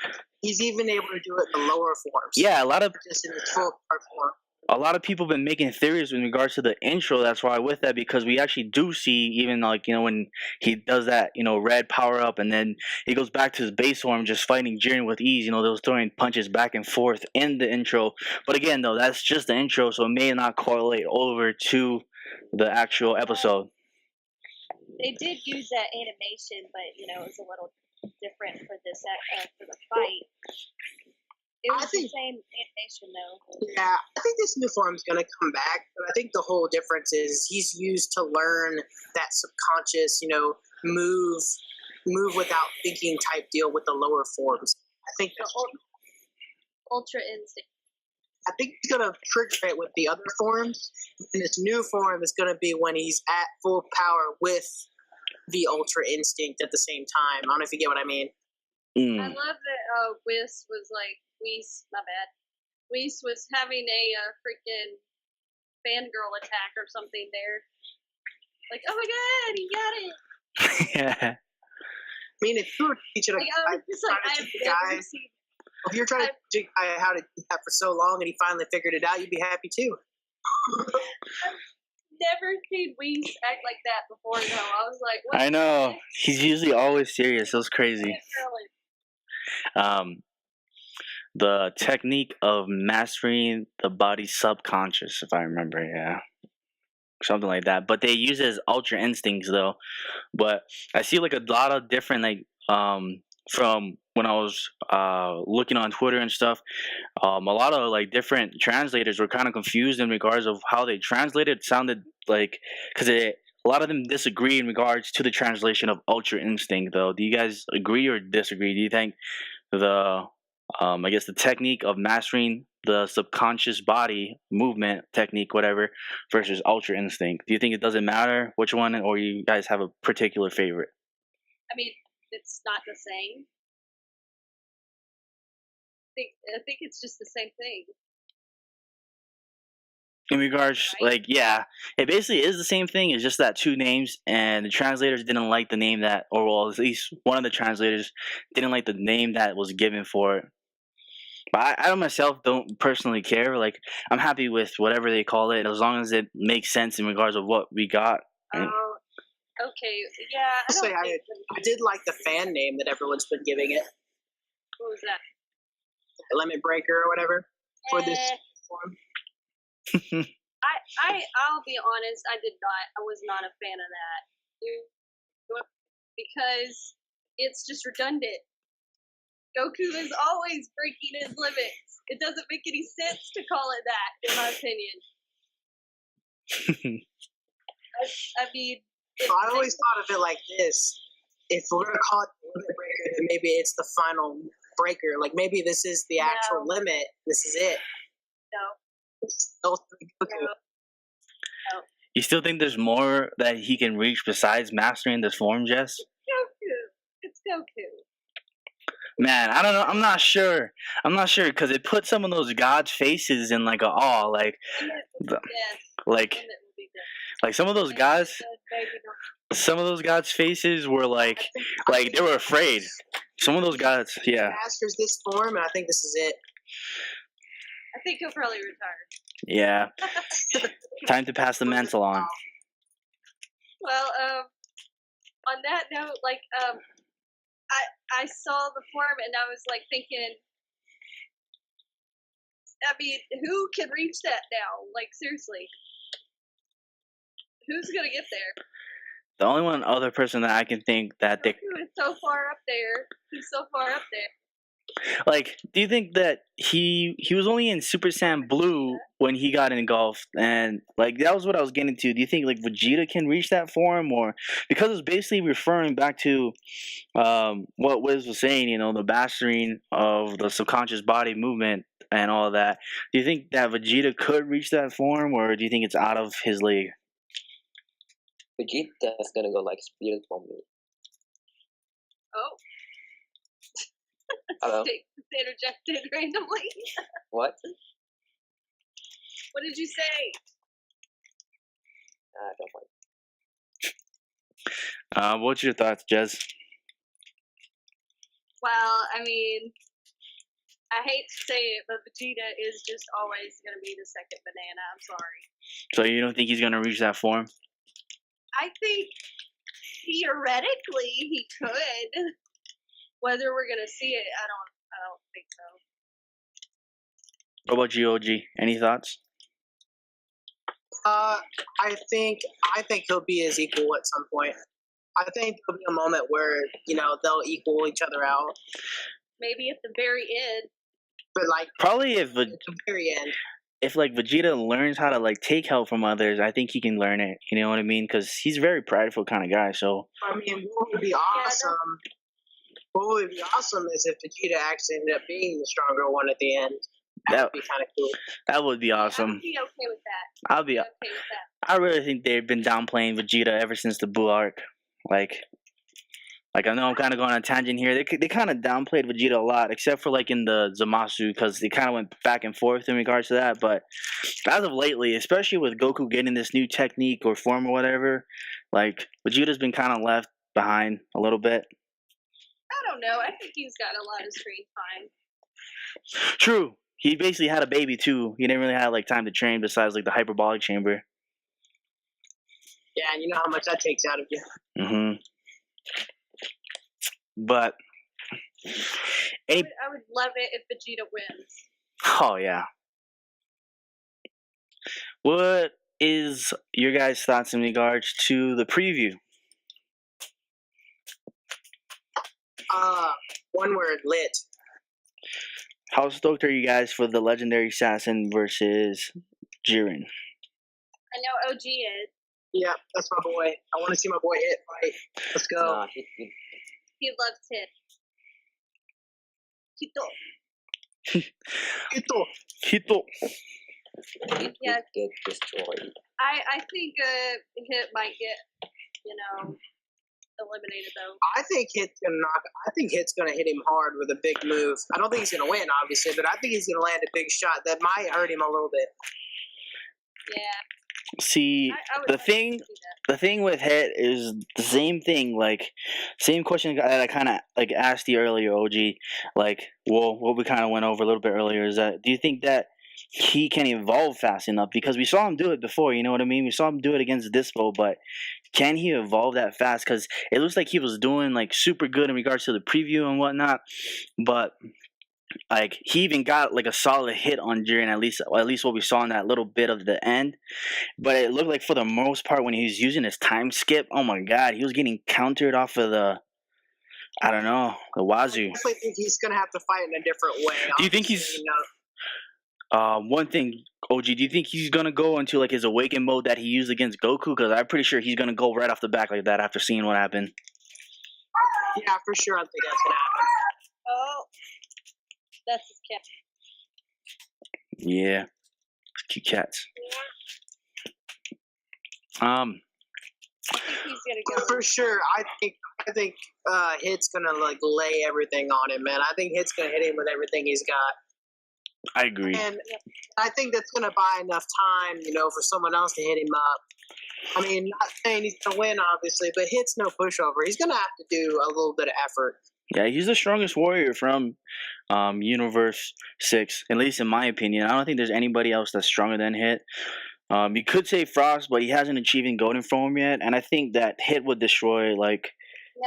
He's even able to do it in the lower forms. Yeah, a lot of just in the full part form. A lot of people have been making theories in regards to the intro. That's why with that, because we actually do see even like when he does that red power up and then he goes back to his base form, just fighting Jiren with ease. Those throwing punches back and forth in the intro. But again, though, that's just the intro, so it may not correlate over to the actual episode. They did use that animation, but it was a little different for this for the fight. It was the same animation though. Yeah, I think this new form's gonna come back, but I think the whole difference is he's used to learn that subconscious, move without thinking type deal with the lower forms. I think that's Ultra Instinct. I think he's gonna trigger it with the other forms, and this new form is gonna be when he's at full power with the Ultra Instinct at the same time. I don't know if you get what I mean. I love that Whis was like, Whis was having a freaking fangirl attack or something there. Like, oh my god, he got it! Yeah. I mean, if you were teaching if you're trying to teach a guy how to do that for so long and he finally figured it out, you'd be happy too. Never seen Whis act like that before, though. I was like, what? I know. He's usually always serious. It was crazy. The technique of mastering the body's subconscious, if I remember, yeah. Something like that. But they use it as Ultra Instincts, though. But I see, like, a lot of different, like, from when I was looking on Twitter and stuff, a lot of, like, different translators were kind of confused in regards of how they translated. It sounded like, because a lot of them disagree in regards to the translation of Ultra Instinct, though. Do you guys agree or disagree? Do you think the I guess the technique of mastering the subconscious body movement technique, whatever, versus Ultra Instinct, do you think it doesn't matter which one, or you guys have a particular favorite? I mean, it's not the same. I think it's just the same thing. In regards, right? like, yeah, it basically is the same thing. It's just that two names, and the translators didn't like the name that, or well, at least one of the translators didn't like the name that was given for it. But I myself don't personally care. Like, I'm happy with whatever they call it, as long as it makes sense in regards of what we got. Okay, yeah. I did like the fan name that everyone's been giving it. What was that? Limit Breaker or whatever for this form. I'll be honest. I was not a fan of that because it's just redundant. Goku is always breaking his limits. It doesn't make any sense to call it that, in my opinion. I mean, I always thought of it like this: if we're gonna call it the limit breaker, then maybe it's the final breaker. Like maybe this is the actual limit. This is it. No. You still think there's more that he can reach besides mastering this form, Jess? It's Goku. Man, I don't know. I'm not sure because it put some of those gods' faces in like a awe, like some of those gods. Some of those gods' faces were like they were afraid. Some of those gods, yeah. Masters this form, and I think this is it. I think he'll probably retire. Yeah. Time to pass the mantle on. Well, on that note, I saw the form and I was like thinking, I mean, who can reach that now? Like, seriously. Who's gonna get there? The only one other person that I can think that they Goku is so far up there. He's so far up there. like. Do you think that he was only in Super Saiyan Blue when he got engulfed, and like that was what I was getting to? Do you think like Vegeta can reach that form, or because it's basically referring back to what Wiz was saying, you know, the mastering of the subconscious body movement and all that? Do you think that Vegeta could reach that form, or do you think it's out of his league? Vegeta's gonna go like Spirit Bomb me. Oh. Hello? Stick interjected randomly. What? What did you say? I don't mind. What's your thoughts, Jez? Well, I mean, I hate to say it, but Vegeta is just always going to be the second banana. I'm sorry. So you don't think he's gonna reach that form? I think theoretically he could. Whether we're going to see it, I don't think so. What about you, OG? Any thoughts? I think he'll be his equal at some point. I think there'll be a moment where they'll equal each other out. Maybe at the very end. But like Probably if at the very end. if like Vegeta learns how to like take help from others, I think he can learn it. You know what I mean? Because he's a very prideful kind of guy. So I mean, what would be awesome? What would be awesome is if Vegeta actually ended up being the stronger one at the end. That would be kind of cool. That would be awesome. I'd be okay with that. I'll be okay with that. I really think they've been downplaying Vegeta ever since the Buu arc. Like I know I'm kind of going on a tangent here. They kind of downplayed Vegeta a lot, except for like in the Zamasu, because they kind of went back and forth in regards to that. But as of lately, especially with Goku getting this new technique or form or whatever, like Vegeta's been kind of left behind a little bit. I don't know. I think he's got a lot of screen time. True. He basically had a baby too. He didn't really have like time to train besides like the hyperbolic chamber. Yeah, and you know how much that takes out of you. Mm-hmm. But I would love it if Vegeta wins. Oh yeah. What is your guys' thoughts in regards to the preview? One word, lit. How stoked are you guys for the legendary assassin versus Jiren? I know OG is. Yeah, that's my boy. I want to see my boy hit fight. Let's go. Nah, He loves it. Hito. Yeah. get destroyed. I think Hit might get, eliminated though. I think Hit's gonna hit him hard with a big move. I don't think he's gonna win, obviously, but I think he's gonna land a big shot that might hurt him a little bit. Yeah. See, I would the like to thing, see that. the thing with Hit is the same thing. Like, same question that I kind of like asked you earlier, OG. Like, well, what we kind of went over a little bit earlier is that, do you think that he can evolve fast enough? Because we saw him do it before. You know what I mean? We saw him do it against Dispo, but can he evolve that fast? Because it looks like he was doing like super good in regards to the preview and whatnot, but like he even got like a solid hit on Jiren, at least what we saw in that little bit of the end. But it looked like for the most part when he was using his time skip, oh my god, he was getting countered off of the the Wazoo. I definitely think he's gonna have to fight in a different way. Do you think obviously, he's one thing, OG, do you think he's gonna go into like his awakened mode that he used against Goku? Because I'm pretty sure he's gonna go right off the back like that after seeing what happened. Yeah, for sure. I think that's gonna happen. Oh, that's his cat. Yeah, cute cats. I think he's gonna go. For sure, I think Hit's gonna like lay everything on him, man. I think Hit's gonna hit him with everything he's got, I agree. and I think that's gonna buy enough time, for someone else to hit him up. I mean, not saying he's gonna win, obviously, but Hit's no pushover. He's gonna have to do a little bit of effort. Yeah, he's the strongest warrior from Universe 6, at least in my opinion. I don't think there's anybody else that's stronger than Hit. You could say Frost, but he hasn't achieved Golden Form yet, and I think that Hit would destroy, like,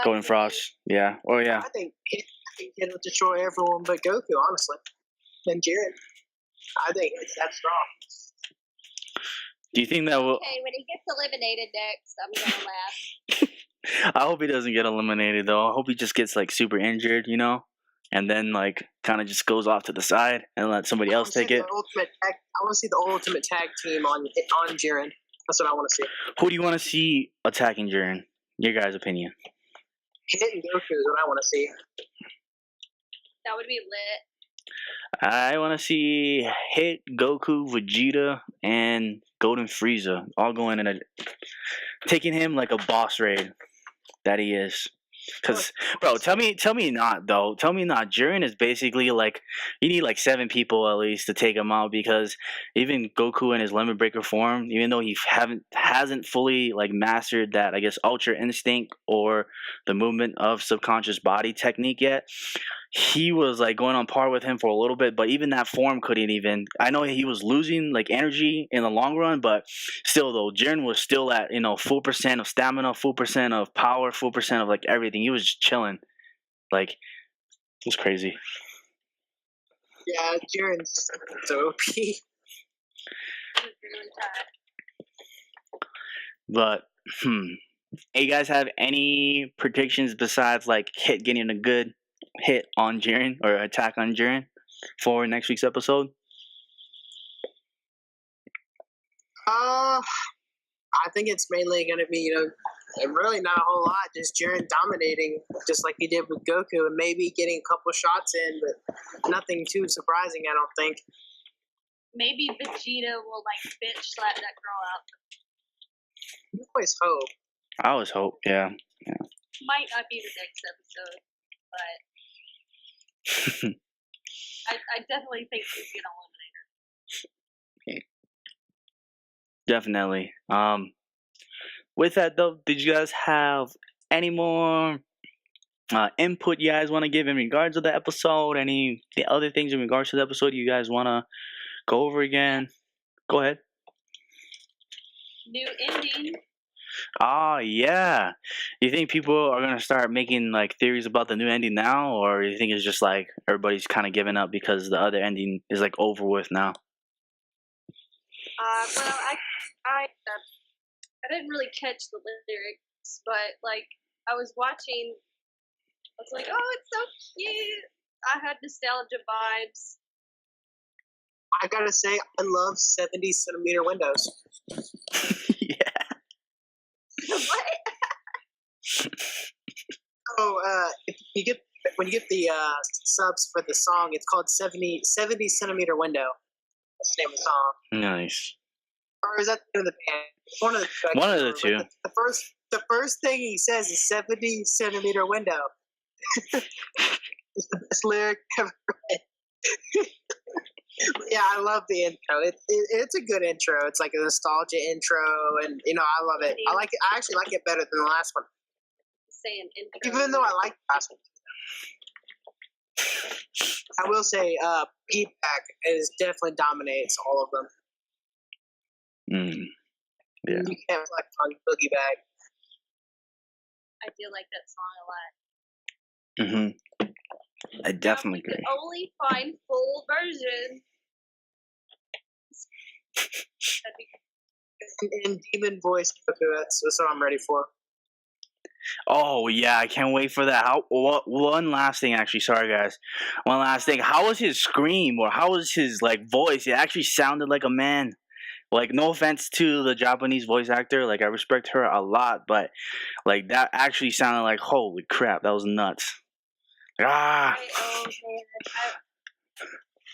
Golden Frost. Yeah. Oh yeah. I think Hit will destroy everyone but Goku, honestly. And Jiren. I think it's that strong. Do you think that will? Okay, when he gets eliminated next, I'm gonna laugh. I hope he doesn't get eliminated though. I hope he just gets like super injured, you know, and then like kind of just goes off to the side and let somebody else take it. I want to see the ultimate tag team on Jiren. That's what I want to see. Who do you want to see attacking Jiren? Your guys' opinion. Hit and Goku is what I want to see. That would be lit. I want to see Hit, Goku, Vegeta, and Golden Frieza all going in taking him like a boss raid that he is. Cause, bro, tell me not though. Tell me not. Jiren is basically like you need like 7 people at least to take him out because even Goku in his Lemon Breaker form, even though he hasn't fully like mastered that I guess Ultra Instinct or the movement of subconscious body technique yet, he was like going on par with him for a little bit, but even that form couldn't even. I know he was losing like energy in the long run, but still though, Jiren was still at full percent of stamina, full percent of power, full percent of like everything. He was just chilling, like it was crazy. Yeah, Jiren's so OP. He was really tired. But hey, you guys have any predictions besides like Hit getting a good hit on Jiren or attack on Jiren for next week's episode? I think it's mainly going to be, really not a whole lot. Just Jiren dominating, just like he did with Goku, and maybe getting a couple shots in, but nothing too surprising, I don't think. Maybe Vegeta will like bitch slap that girl out. You always hope. I always hope, yeah. Might not be the next episode, but I definitely think he's gonna eliminate her. Definitely. With that though, did you guys have any more input you guys want to give in regards to the episode? Any other things in regards to the episode you guys want to go over again? Go ahead. New ending. Oh yeah. You think people are gonna start making like theories about the new ending now, or you think it's just like everybody's kind of giving up because the other ending is like over with now? Well, I didn't really catch the lyrics, but like I was watching, I was like, oh, it's so cute. I had nostalgia vibes. I gotta say, I love 70-centimeter windows. Yeah. What? Oh, when you get the subs for the song, it's called 70-centimeter window. That's the name of the song. Nice. Or is that the name of the band? One of the two. One of the two. The first thing he says is 70-centimeter window. It's the best lyric ever read. Yeah, I love the intro. It's a good intro. It's like a nostalgia intro, and I love it. I like it. I actually like it better than the last one. Saying intro. Even though I like the last one. I will say, Feedback is definitely dominates all of them. Yeah. You can't reflect on Boogie Bag. I do like that song a lot. I definitely Now, we agree. could only find full version. That'd be In demon voice, that's what I'm ready for. Oh yeah, I can't wait for that. One last thing, actually. Sorry, guys. One last thing. How was his scream, or how was his like voice? It actually sounded like a man. Like, no offense to the Japanese voice actor. Like, I respect her a lot, but like that actually sounded like holy crap. That was nuts. Ah. Oh man,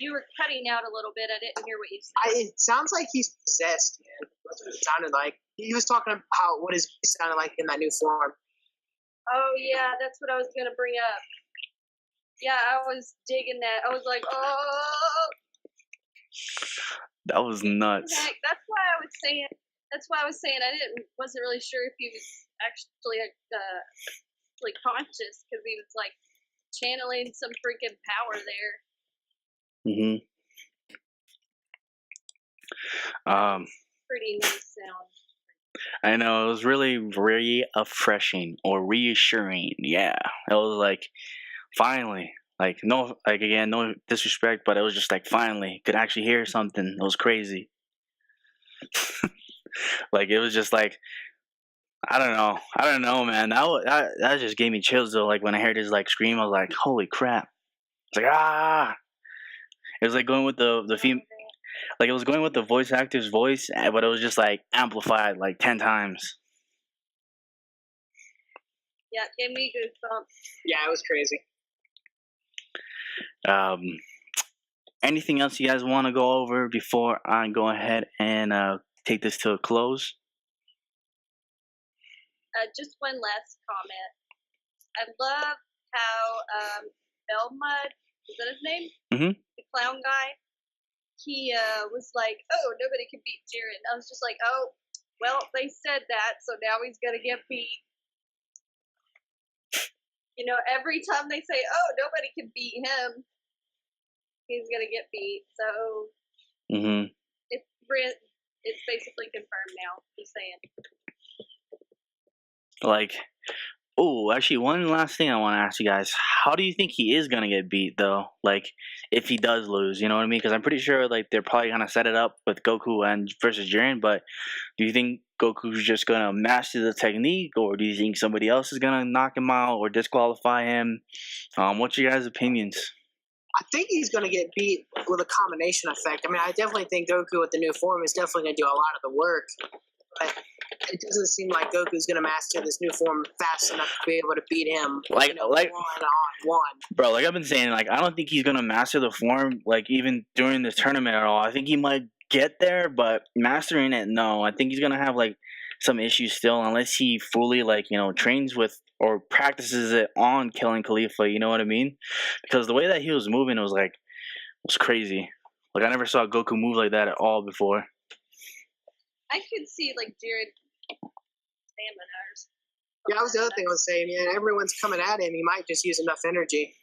you were cutting out a little bit. I didn't hear what you said. It sounds like he's possessed, man. That's what it sounded like. He was talking about what his voice sounded like in that new form. Oh yeah, that's what I was gonna bring up. Yeah, I was digging that. I was like, oh. That was nuts. Heck, that's why I was saying. Wasn't really sure if he was actually conscious, because he was like channeling some freaking power there. Mm-hmm. Pretty nice sound. I know, it was really very refreshing or reassuring. Yeah, it was like finally, like no, like again, no disrespect, but it was just like finally could actually hear something. It was crazy. Like it was just like I don't know, man. That just gave me chills though. Like when I heard his like scream, I was like, holy crap! It's like ah. It was like going with the fem- like it was going with the voice actor's voice, but it was just like amplified like 10 times. Yeah, gave me goosebumps. Yeah, it was crazy. Um, anything else you guys want to go over before I go ahead and take this to a close? Just one last comment. I love how Belmud, is that his name? Mhm. The clown guy. He was like, "Oh, nobody can beat Jiren." I was just like, "Oh, well, they said that, so now he's gonna get beat." You know, every time they say, "Oh, nobody can beat him," he's gonna get beat. So Mhm. it's basically confirmed now. Just saying. Like, oh, actually, one last thing I want to ask you guys: how do you think he is gonna get beat, though? Like, if he does lose, you know what I mean? Because I'm pretty sure like they're probably gonna set it up with Goku and versus Jiren. But do you think Goku's just gonna master the technique, or do you think somebody else is gonna knock him out or disqualify him? What's your guys' opinions? I think he's going to get beat with a combination effect. I mean, I definitely think Goku with the new form is definitely going to do a lot of the work. But it doesn't seem like Goku's going to master this new form fast enough to be able to beat him, Like- one on one. Bro, like I've been saying, like I don't think he's gonna master the form, like even during this tournament at all. I think he might get there, but mastering it, no. I think he's gonna have like some issues still, unless he fully like trains with or practices it on killing Khalifa. You know what I mean? Because the way that he was moving, was crazy. Like I never saw Goku move like that at all before. I could see like Jiren stamina or something. Yeah, that was the other thing I was saying. Yeah, everyone's coming at him. He might just use enough energy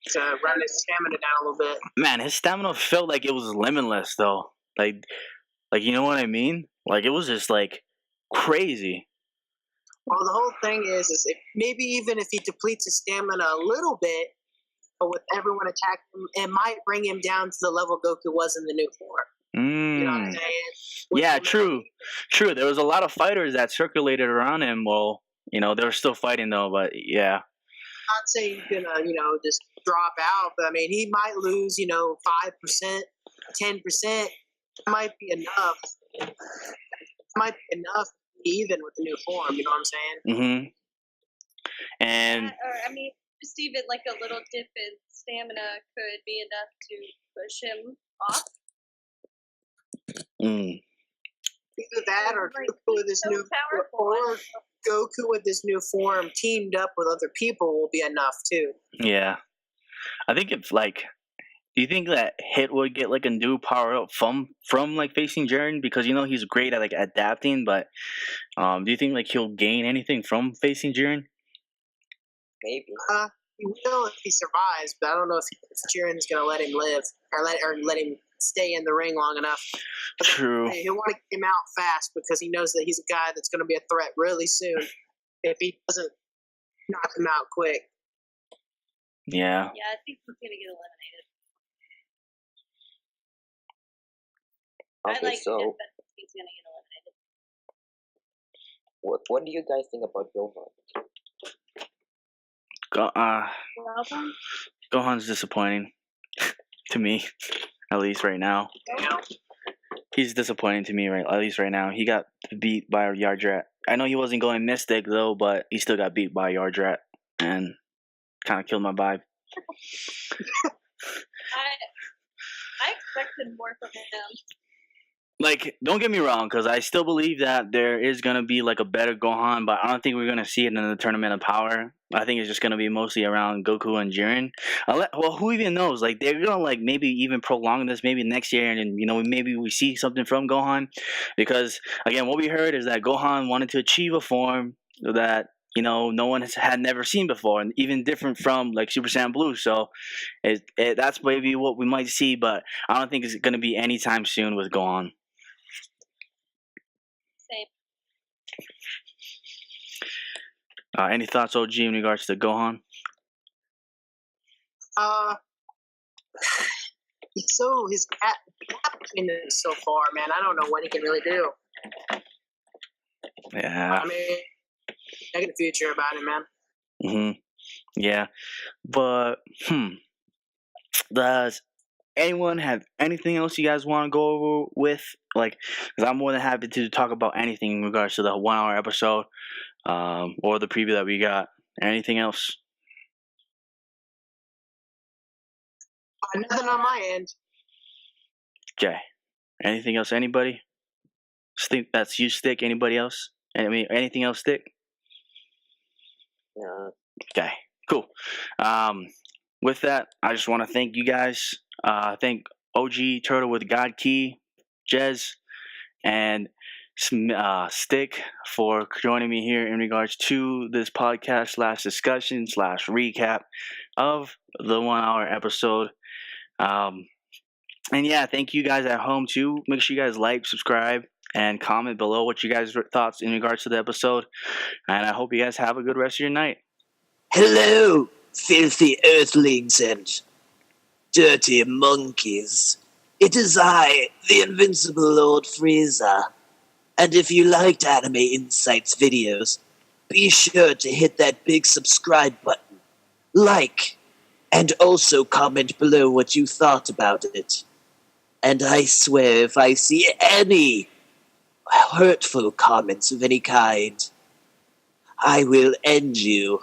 to run his stamina down a little bit. Man, his stamina felt like it was limitless though. Like you know what I mean? Like it was just like crazy. Well, the whole thing is if maybe even if he depletes his stamina a little bit, but with everyone attacking him, it might bring him down to the level Goku was in the new form. You know what I'm saying? Yeah, true. There was a lot of fighters that circulated around him. Well, they were still fighting though, but yeah. Not saying he's gonna, just drop out, but I mean, he might lose, 5%, 10%. That might be enough. It might be enough to be even with the new form. You know what I'm saying? Mm-hmm. And Or I mean, just even like a little dip in stamina could be enough to push him off. Either that, or Like, Goku with his so new powerful. or Goku with his new form teamed up with other people will be enough too. yeah, I think if like, do you think that Hit would get like a new power up from like facing Jiren, because he's great at like adapting, but do you think like he'll gain anything from facing Jiren? Maybe. He will if he survives, but I don't know if Jiren's gonna let him live or let him stay in the ring long enough. True. He'll want to get him out fast because he knows that he's a guy that's going to be a threat really soon if he doesn't knock him out quick. Yeah. Yeah, I think he's gonna get eliminated. Okay, I like so him, but he's gonna get eliminated. what do you guys think about Gohan? Welcome. Gohan's disappointing to me, at least right now. He's disappointing to me, at least right now. He got beat by Yardrat. I know he wasn't going Mystic though, but he still got beat by Yardrat and kind of killed my vibe. I expected more from him. Like, don't get me wrong, because I still believe that there is going to be, like, a better Gohan, but I don't think we're going to see it in the Tournament of Power. I think it's just going to be mostly around Goku and Jiren. Well, who even knows? Like, they're going to, like, maybe even prolong this maybe next year, and, maybe we see something from Gohan. Because, again, what we heard is that Gohan wanted to achieve a form that, no one had never seen before, and even different from, like, Super Saiyan Blue. So, that's maybe what we might see, but I don't think it's going to be anytime soon with Gohan. Same. Any thoughts, OG, in regards to Gohan? His captain so far, man. I don't know what he can really do. Yeah. I mean, negative future about him, man. Yeah. But, does anyone have anything else you guys want to go over with? Like, because I'm more than happy to talk about anything in regards to the 1 hour episode, or the preview that we got. Anything else? Nothing on my end. Okay. Anything else? Anybody? Think that's you, Stick? Anybody else? Anything else, Stick? Yeah. Okay. Cool. With that, I just want to thank you guys. Thank OG Turtle with God Key, Jez, and Stick for joining me here in regards to this podcast / discussion / recap of the 1 hour episode. And yeah, thank you guys at home too. Make sure you guys like, subscribe, and comment below what you guys' thoughts in regards to the episode. And I hope you guys have a good rest of your night. Hello, filthy earthlings and dirty monkeys. It is I, the invincible Lord Frieza. And if you liked Anime Insights videos, be sure to hit that big subscribe button, like, and also comment below what you thought about it. And I swear if I see any hurtful comments of any kind, I will end you.